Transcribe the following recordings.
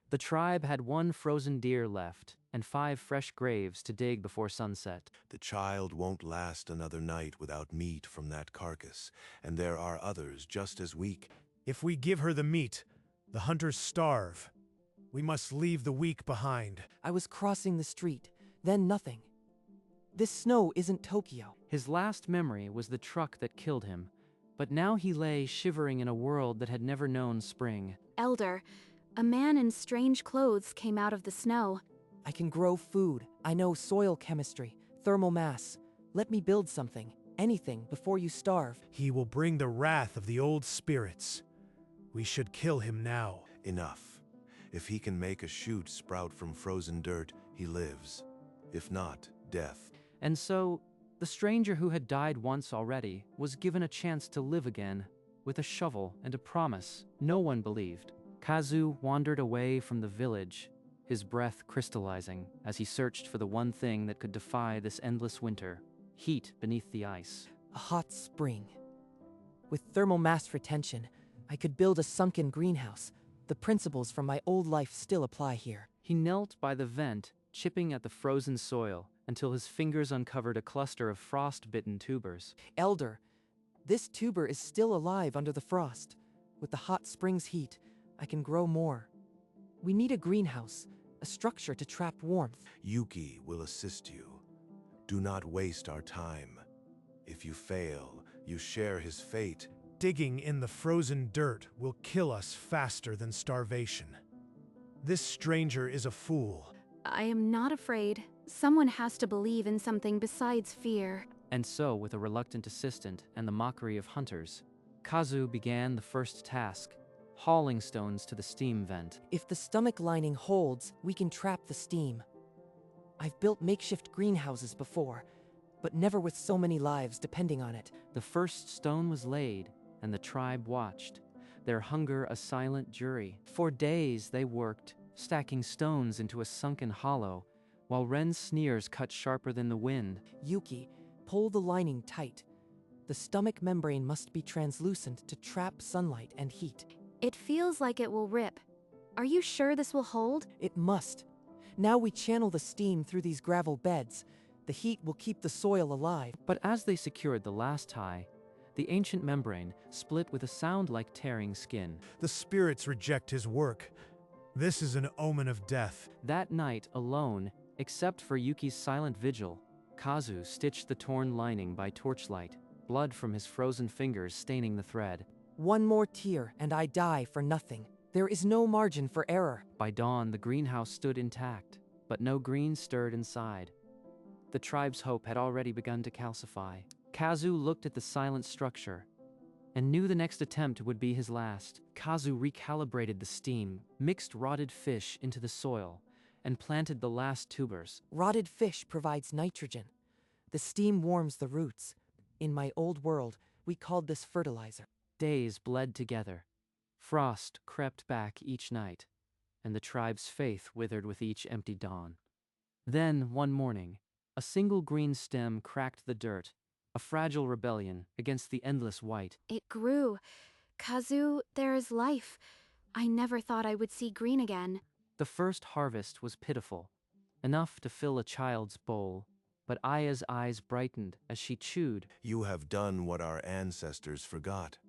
The tribe had one frozen deer left and 5 fresh graves to dig before sunset. The child won't last another night without meat from that carcass, and there are others just as weak. If we give her the meat, the hunters starve. We must leave the weak behind. I was crossing the street, then nothing. This snow isn't Tokyo. His last memory was the truck that killed him, but now he lay shivering in a world that had never known spring. Elder, a man in strange clothes came out of the snow. I can grow food. I know soil chemistry, thermal mass. Let me build something, anything, before you starve. He will bring the wrath of the old spirits. We should kill him now. Enough. If he can make a shoot sprout from frozen dirt, he lives. If not, death. And so, the stranger who had died once already was given a chance to live again, with a shovel and a promise no one believed. Kazu wandered away from the village, his breath crystallizing as he searched for the one thing that could defy this endless winter: heat beneath the ice. A hot spring. With thermal mass retention, I could build a sunken greenhouse. The principles from my old life still apply here. He knelt by the vent, chipping at the frozen soil until his fingers uncovered a cluster of frost-bitten tubers. Elder, this tuber is still alive under the frost. With the hot spring's heat, I can grow more. We need a greenhouse, a structure to trap warmth. Yuki will assist you. Do not waste our time. If you fail, you share his fate. Digging in the frozen dirt will kill us faster than starvation. This stranger is a fool. I am not afraid. Someone has to believe in something besides fear. And so, with a reluctant assistant and the mockery of hunters, Kazu began the first task: hauling stones to the steam vent. If the stomach lining holds, we can trap the steam. I've built makeshift greenhouses before, but never with so many lives depending on it. The first stone was laid, and the tribe watched, their hunger a silent jury. For days they worked, stacking stones into a sunken hollow, while Ren's sneers cut sharper than the wind. Yuki, pull the lining tight. The stomach membrane must be translucent to trap sunlight and heat. It feels like it will rip. Are you sure this will hold? It must. Now we channel the steam through these gravel beds. The heat will keep the soil alive. But as they secured the last tie, the ancient membrane split with a sound like tearing skin. The spirits reject his work. This is an omen of death. That night, alone, except for Yuki's silent vigil, Kazu stitched the torn lining by torchlight, blood from his frozen fingers staining the thread. One more tear and I die for nothing. There is no margin for error. By dawn, the greenhouse stood intact, but no green stirred inside. The tribe's hope had already begun to calcify. Kazu looked at the silent structure and knew the next attempt would be his last. Kazu recalibrated the steam, mixed rotted fish into the soil, and planted the last tubers. Rotted fish provides nitrogen. The steam warms the roots. In my old world, we called this fertilizer. Days bled together. Frost crept back each night, and the tribe's faith withered with each empty dawn. Then, one morning, a single green stem cracked the dirt, a fragile rebellion against the endless white. It grew. Kazu, there is life. I never thought I would see green again. The first harvest was pitiful, enough to fill a child's bowl, but Aya's eyes brightened as she chewed. You have done what our ancestors forgot.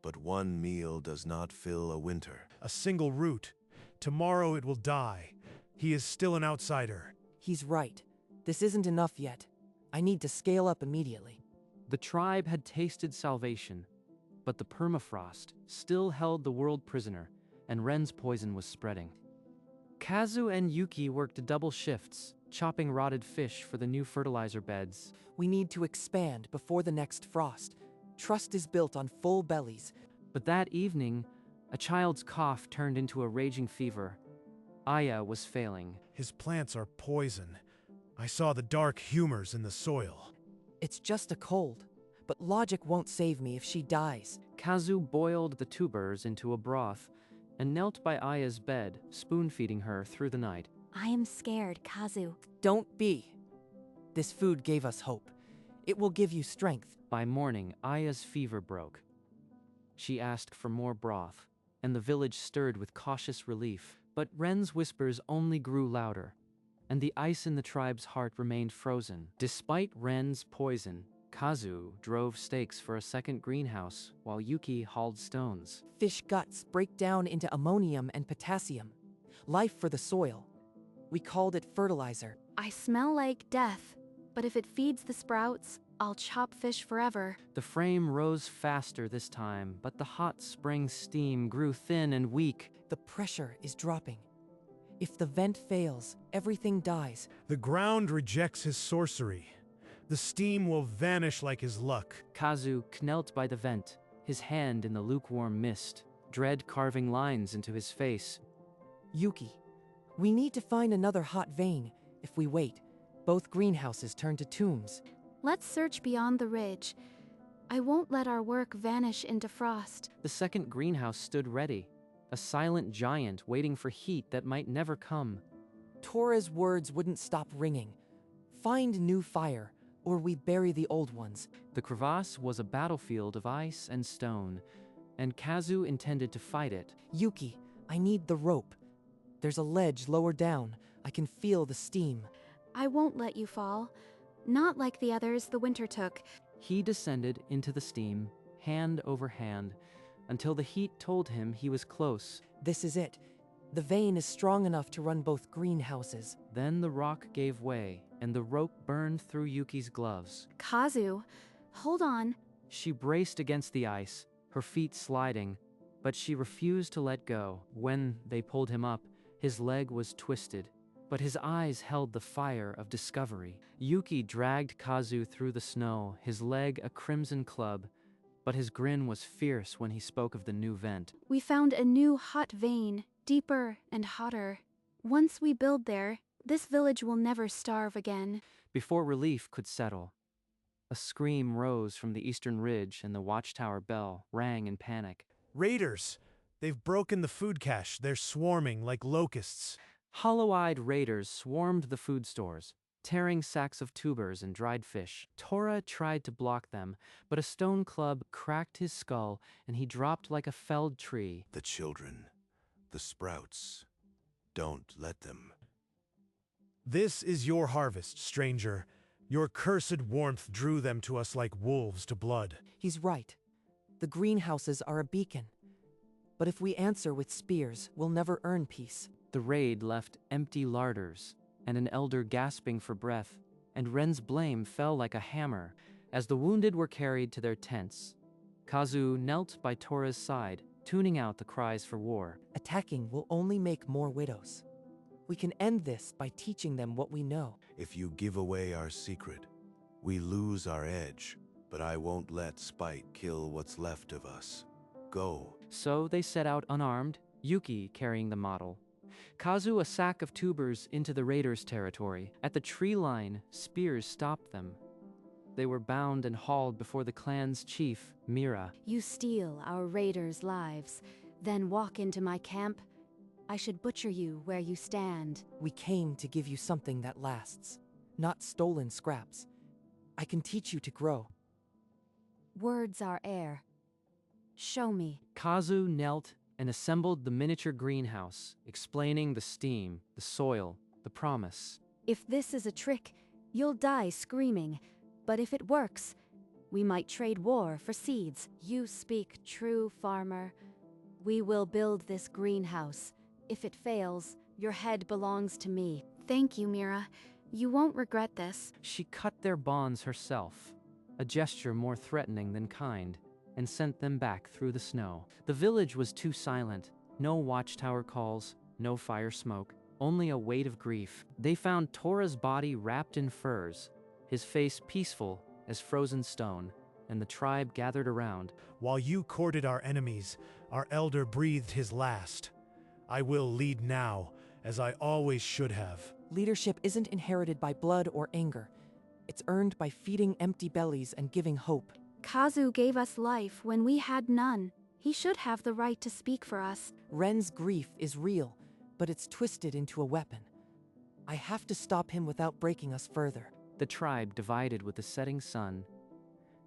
But one meal does not fill a winter. A single root. Tomorrow it will die. He is still an outsider. He's right. This isn't enough yet. I need to scale up immediately. The tribe had tasted salvation, but the permafrost still held the world prisoner, and Ren's poison was spreading. Kazu and Yuki worked double shifts, chopping rotted fish for the new fertilizer beds. We need to expand before the next frost. Trust is built on full bellies. But that evening, a child's cough turned into a raging fever. Aya was failing. His plants are poison. I saw the dark humors in the soil. It's just a cold, but logic won't save me if she dies. Kazu boiled the tubers into a broth and knelt by Aya's bed, spoon-feeding her through the night. I am scared, Kazu. Don't be. This food gave us hope. It will give you strength. By morning, Aya's fever broke. She asked for more broth, and the village stirred with cautious relief. But Ren's whispers only grew louder, and the ice in the tribe's heart remained frozen. Despite Ren's poison, Kazu drove stakes for a second greenhouse while Yuki hauled stones. Fish guts break down into ammonium and potassium. Life for the soil. We called it fertilizer. I smell like death, but if it feeds the sprouts, I'll chop fish forever. The frame rose faster this time, but the hot spring steam grew thin and weak. The pressure is dropping. If the vent fails, everything dies. The ground rejects his sorcery. The steam will vanish like his luck. Kazu knelt by the vent, his hand in the lukewarm mist, dread carving lines into his face. Yuki, we need to find another hot vein. If we wait, both greenhouses turn to tombs. Let's search beyond the ridge. I won't let our work vanish into frost. The second greenhouse stood ready, a silent giant waiting for heat that might never come. Tora's words wouldn't stop ringing. Find new fire, or we bury the old ones. The crevasse was a battlefield of ice and stone, and Kazu intended to fight it. Yuki, I need the rope. There's a ledge lower down. I can feel the steam. I won't let you fall. Not like the others the winter took. He descended into the steam, hand over hand, until the heat told him he was close. This is it. The vein is strong enough to run both greenhouses. Then the rock gave way, and the rope burned through Yuki's gloves. Kazu, hold on. She braced against the ice, her feet sliding, but she refused to let go. When they pulled him up, his leg was twisted, but his eyes held the fire of discovery. Yuki dragged Kazu through the snow, his leg a crimson club, but his grin was fierce when he spoke of the new vent. We found a new hot vein, deeper and hotter. Once we build there, this village will never starve again. Before relief could settle, a scream rose from the eastern ridge and the watchtower bell rang in panic. Raiders! They've broken the food cache. They're swarming like locusts. Hollow-eyed raiders swarmed the food stores, tearing sacks of tubers and dried fish. Tora tried to block them, but a stone club cracked his skull and he dropped like a felled tree. The children, the sprouts. Don't let them. This is your harvest, stranger. Your cursed warmth drew them to us like wolves to blood. He's right. The greenhouses are a beacon. But if we answer with spears, we'll never earn peace. The raid left empty larders and an elder gasping for breath, and Ren's blame fell like a hammer as the wounded were carried to their tents. Kazu knelt by Tora's side, tuning out the cries for war. Attacking will only make more widows. We can end this by teaching them what we know. If you give away our secret, we lose our edge, but I won't let spite kill what's left of us. Go. So they set out unarmed, Yuki carrying the model. Kazu a sack of tubers into the raiders' territory. At the tree line, spears stopped them. They were bound and hauled before the clan's chief, Mira. You steal our raiders' lives, then walk into my camp. I should butcher you where you stand. We came to give you something that lasts, not stolen scraps. I can teach you to grow. Words are air. Show me. Kazu knelt and assembled the miniature greenhouse, explaining the steam, the soil, the promise. If this is a trick, you'll die screaming. But if it works, we might trade war for seeds. You speak true, farmer. We will build this greenhouse. If it fails, your head belongs to me. Thank you, Mira. You won't regret this. She cut their bonds herself, a gesture more threatening than kind, and sent them back through the snow. The village was too silent. No watchtower calls, no fire smoke, only a weight of grief. They found Tora's body wrapped in furs, his face peaceful as frozen stone, and the tribe gathered around. While you courted our enemies, our elder breathed his last. I will lead now, as I always should have. Leadership isn't inherited by blood or anger. It's earned by feeding empty bellies and giving hope. Kazu gave us life when we had none. He should have the right to speak for us. Ren's grief is real, but it's twisted into a weapon. I have to stop him without breaking us further. The tribe divided with the setting sun,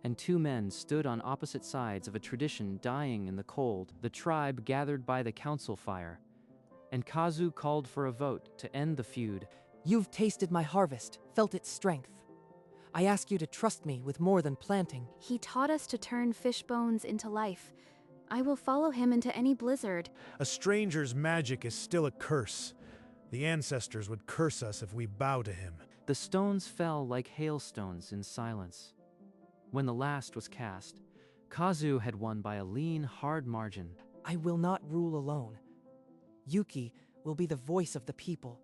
and two men stood on opposite sides of a tradition dying in the cold. The tribe gathered by the council fire, and Kazu called for a vote to end the feud. You've tasted my harvest, felt its strength. I ask you to trust me with more than planting. He taught us to turn fish bones into life. I will follow him into any blizzard. A stranger's magic is still a curse. The ancestors would curse us if we bow to him. The stones fell like hailstones in silence. When the last was cast, Kazu had won by a lean, hard margin. I will not rule alone. Yuki will be the voice of the people,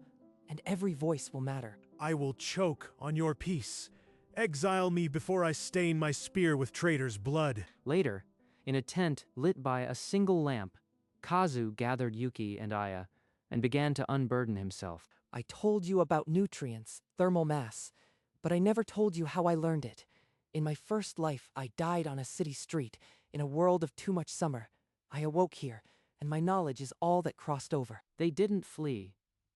and every voice will matter. I will choke on your peace. Exile me before I stain my spear with traitors' blood. Later, in a tent lit by a single lamp, Kazu gathered Yuki and Aya and began to unburden himself. I told you about nutrients, thermal mass, but I never told you how I learned it. In my first life, I died on a city street, in a world of too much summer. I awoke here, and my knowledge is all that crossed over. They didn't flee.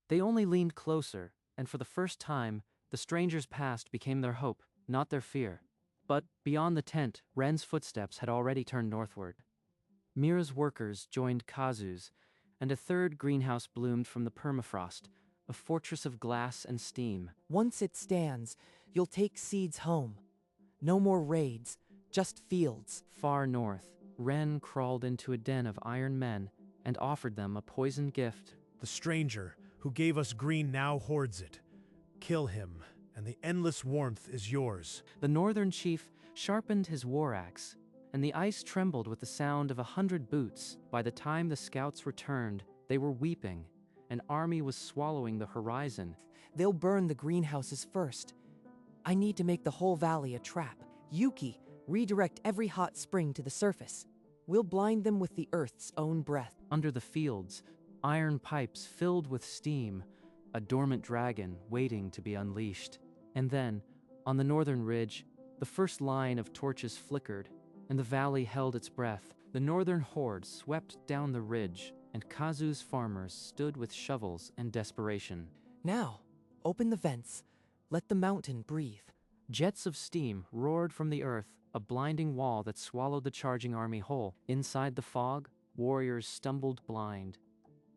They only leaned closer, and for the first time, the stranger's past became their hope, not their fear. But beyond the tent, Ren's footsteps had already turned northward. Mira's workers joined Kazu's, and a third greenhouse bloomed from the permafrost, a fortress of glass and steam. Once it stands, you'll take seeds home. No more raids, just fields. Far north, Ren crawled into a den of iron men and offered them a poisoned gift. The stranger who gave us green now hoards it. Kill him, and the endless warmth is yours. The northern chief sharpened his war axe, and the ice trembled with the sound of 100 boots. By the time the scouts returned, they were weeping. An army was swallowing the horizon. They'll burn the greenhouses first. I need to make the whole valley a trap. Yuki, redirect every hot spring to the surface. We'll blind them with the earth's own breath. Under the fields, iron pipes filled with steam, a dormant dragon waiting to be unleashed. And then, on the northern ridge, the first line of torches flickered, and the valley held its breath. The northern horde swept down the ridge, and Kazu's farmers stood with shovels and desperation. Now, open the vents. Let the mountain breathe. Jets of steam roared from the earth, a blinding wall that swallowed the charging army whole. Inside the fog, warriors stumbled blind.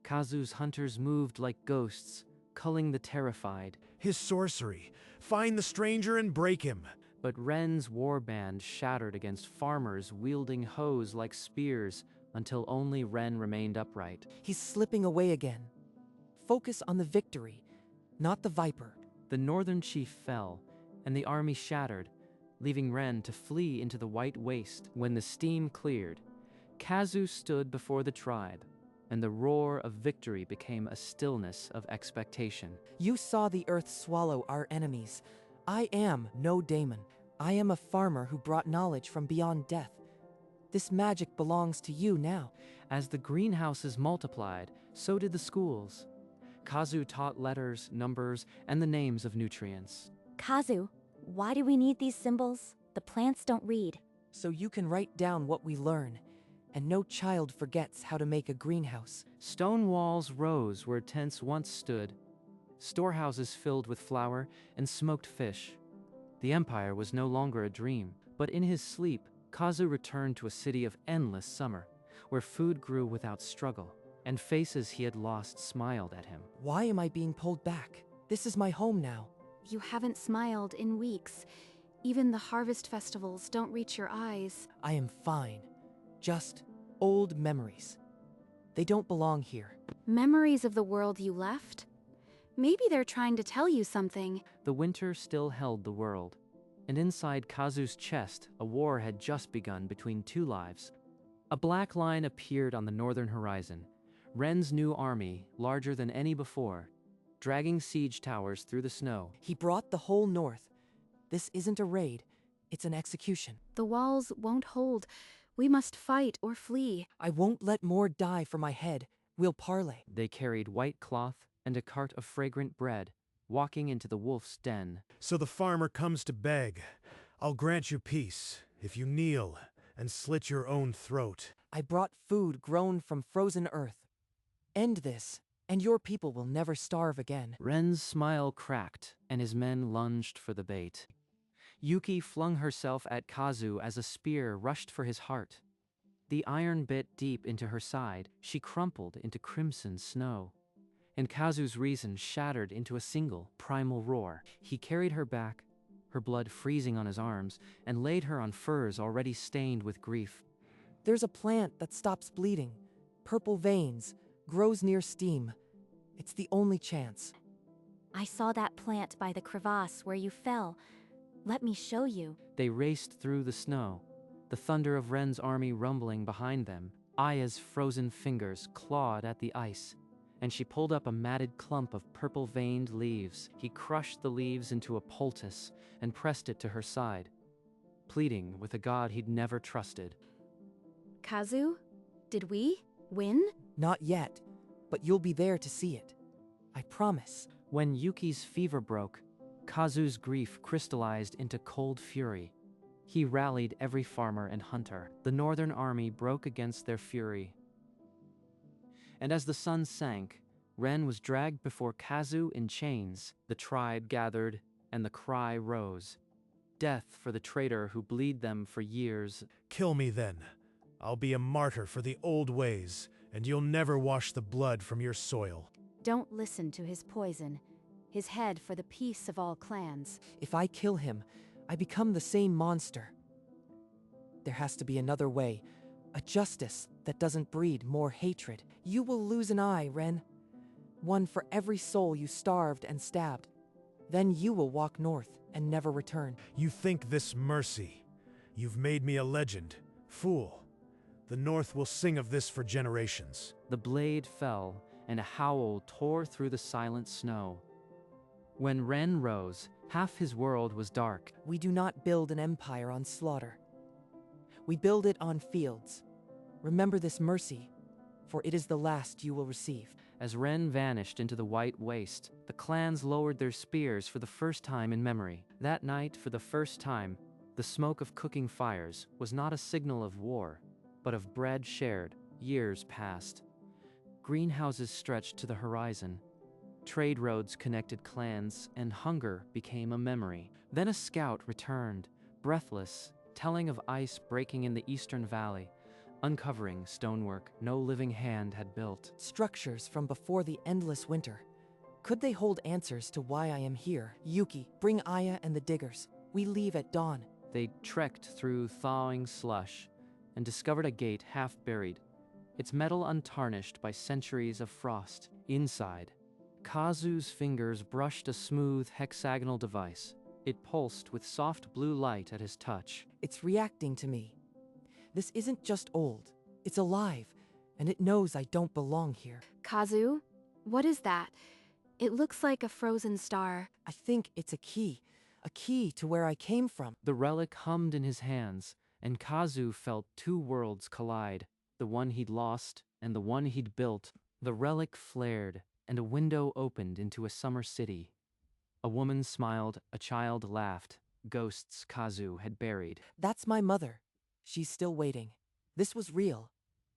Kazu's hunters moved like ghosts, culling the terrified. His sorcery. Find the stranger and break him. But Ren's warband shattered against farmers wielding hoes like spears until only Ren remained upright. He's slipping away again. Focus on the victory, not the viper. The northern chief fell, and the army shattered, leaving Ren to flee into the white waste. When the steam cleared, Kazu stood before the tribe, and the roar of victory became a stillness of expectation. You saw the earth swallow our enemies. I am no daemon. I am a farmer who brought knowledge from beyond death. This magic belongs to you now. As the greenhouses multiplied, so did the schools. Kazu taught letters, numbers, and the names of nutrients. Kazu, why do we need these symbols? The plants don't read. So you can write down what we learn, and no child forgets how to make a greenhouse. Stone walls rose where tents once stood, storehouses filled with flour and smoked fish. The empire was no longer a dream, but in his sleep, Kazu returned to a city of endless summer, where food grew without struggle, and faces he had lost smiled at him. Why am I being pulled back? This is my home now. You haven't smiled in weeks. Even the harvest festivals don't reach your eyes. I am fine. Just old memories. They don't belong here. Memories of the world you left? Maybe they're trying to tell you something. The winter still held the world, and inside Kazu's chest, a war had just begun between two lives. A black line appeared on the northern horizon, Ren's new army, larger than any before, dragging siege towers through the snow. He brought the whole north. This isn't a raid, it's an execution. The walls won't hold. We must fight or flee. I won't let more die for my head. We'll parley. They carried white cloth and a cart of fragrant bread, walking into the wolf's den. So the farmer comes to beg. I'll grant you peace if you kneel and slit your own throat. I brought food grown from frozen earth. End this, and your people will never starve again. Ren's smile cracked, and his men lunged for the bait. Yuki flung herself at Kazu as a spear rushed for his heart. The iron bit deep into her side, she crumpled into crimson snow. and Kazu's reason shattered into a single, primal roar. He carried her back, her blood freezing on his arms, and laid her on furs already stained with grief. There's a plant that stops bleeding. Purple veins, grows near steam. It's the only chance. I saw that plant by the crevasse where you fell. Let me show you. They raced through the snow, the thunder of Ren's army rumbling behind them. Aya's frozen fingers clawed at the ice, and she pulled up a matted clump of purple-veined leaves. He crushed the leaves into a poultice and pressed it to her side, pleading with a god he'd never trusted. Kazu, did we win? Not yet, but you'll be there to see it. I promise. When Yuki's fever broke, Kazu's grief crystallized into cold fury. He rallied every farmer and hunter. The northern army broke against their fury. And as the sun sank, Ren was dragged before Kazu in chains. The tribe gathered, and the cry rose. Death for the traitor who bleed them for years. Kill me then. I'll be a martyr for the old ways, and you'll never wash the blood from your soil. Don't listen to his poison. His head for the peace of all clans. If I kill him, I become the same monster. There has to be another way, a justice that doesn't breed more hatred. You will lose an eye, Ren. One for every soul you starved and stabbed. Then you will walk north and never return. You think this mercy? You've made me a legend. Fool. The North will sing of this for generations. The blade fell, and a howl tore through the silent snow. When Ren rose, half his world was dark. We do not build an empire on slaughter. We build it on fields. Remember this mercy, for it is the last you will receive. As Ren vanished into the white waste, the clans lowered their spears for the first time in memory. That night, for the first time, the smoke of cooking fires was not a signal of war, but of bread shared. Years passed. Greenhouses stretched to the horizon. Trade roads connected clans, and hunger became a memory. Then a scout returned, breathless, telling of ice breaking in the eastern valley, uncovering stonework no living hand had built. Structures from before the endless winter. Could they hold answers to why I am here? Yuki, bring Aya and the diggers. We leave at dawn. They trekked through thawing slush and discovered a gate half buried, its metal untarnished by centuries of frost. Inside, Kazu's fingers brushed a smooth hexagonal device. It pulsed with soft blue light at his touch. It's reacting to me. This isn't just old. It's alive, and it knows I don't belong here. Kazu, what is that? It looks like a frozen star. I think it's a key to where I came from. The relic hummed in his hands, and Kazu felt two worlds collide, the one he'd lost and the one he'd built. The relic flared, and a window opened into a summer city. A woman smiled, a child laughed. Ghosts Kazu had buried. That's my mother. She's still waiting. This was real.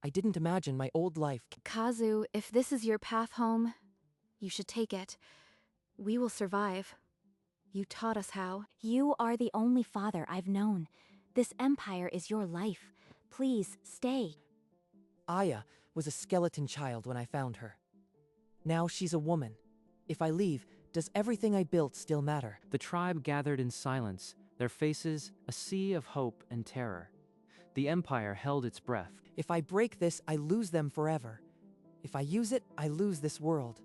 I didn't imagine my old life. Kazu, if this is your path home, you should take it. We will survive. You taught us how. You are the only father I've known. This empire is your life. Please, stay. Aya was a skeleton child when I found her. Now she's a woman. If I leave, does everything I built still matter? The tribe gathered in silence, their faces a sea of hope and terror. The empire held its breath. If I break this, I lose them forever. If I use it, I lose this world.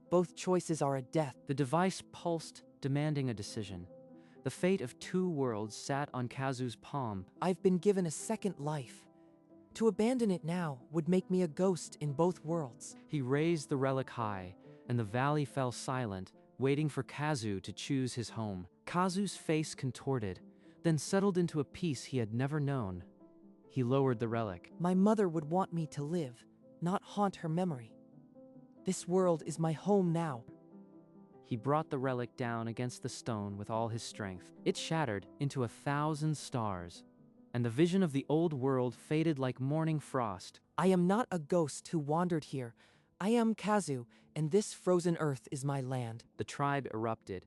Both choices are a death. The device pulsed, demanding a decision. The fate of two worlds sat on Kazu's palm. I've been given a second life. To abandon it now would make me a ghost in both worlds. He raised the relic high, and the valley fell silent, waiting for Kazu to choose his home. Kazu's face contorted, then settled into a peace he had never known. He lowered the relic. My mother would want me to live, not haunt her memory. This world is my home now. He brought the relic down against the stone with all his strength. It shattered into 1,000 stars, and the vision of the old world faded like morning frost. I am not a ghost who wandered here. I am Kazu, and this frozen earth is my land. The tribe erupted,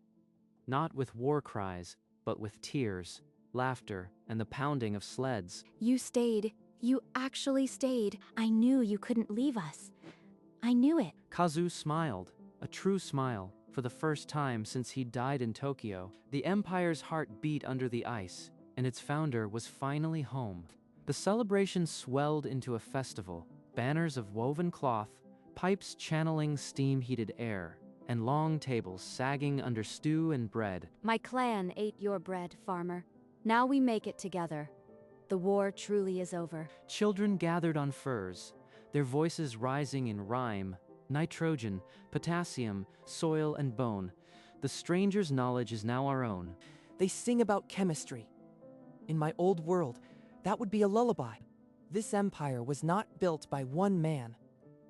not with war cries, but with tears, laughter, and the pounding of sleds. You stayed. You actually stayed. I knew you couldn't leave us. I knew it. Kazu smiled, a true smile, for the first time since he died in Tokyo. The empire's heart beat under the ice, and its founder was finally home. The celebration swelled into a festival, banners of woven cloth, pipes channeling steam-heated air, and long tables sagging under stew and bread. My clan ate your bread, farmer. Now we make it together. The war truly is over. Children gathered on furs, their voices rising in rhyme, nitrogen, potassium, soil, and bone. The stranger's knowledge is now our own. They sing about chemistry. In my old world, that would be a lullaby. This empire was not built by one man.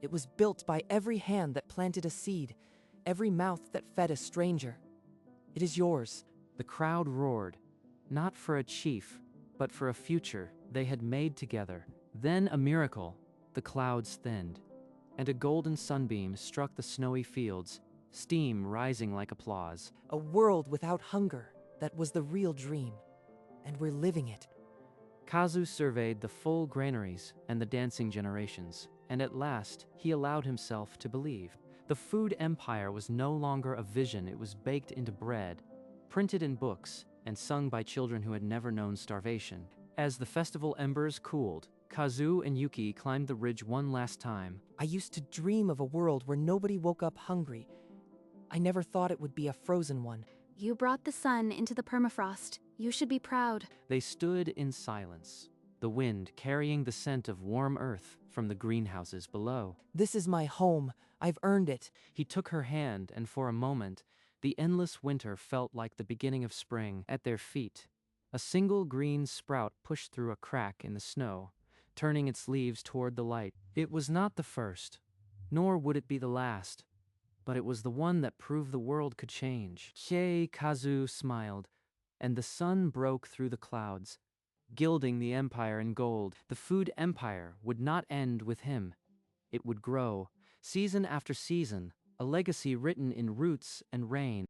It was built by every hand that planted a seed, every mouth that fed a stranger. It is yours. The crowd roared, not for a chief, but for a future they had made together. Then a miracle, the clouds thinned, and a golden sunbeam struck the snowy fields, steam rising like applause. A world without hunger, that was the real dream. And we're living it. Kazu surveyed the full granaries and the dancing generations, and at last he allowed himself to believe. The food empire was no longer a vision, it was baked into bread, printed in books, and sung by children who had never known starvation. As the festival embers cooled, Kazu and Yuki climbed the ridge one last time. I used to dream of a world where nobody woke up hungry. I never thought it would be a frozen one. You brought the sun into the permafrost. You should be proud. They stood in silence, the wind carrying the scent of warm earth from the greenhouses below. This is my home. I've earned it. He took her hand, and for a moment, the endless winter felt like the beginning of spring. At their feet, a single green sprout pushed through a crack in the snow, turning its leaves toward the light. It was not the first, nor would it be the last, but it was the one that proved the world could change. Kazu smiled, and the sun broke through the clouds, gilding the empire in gold. The food empire would not end with him. It would grow, season after season, a legacy written in roots and rain.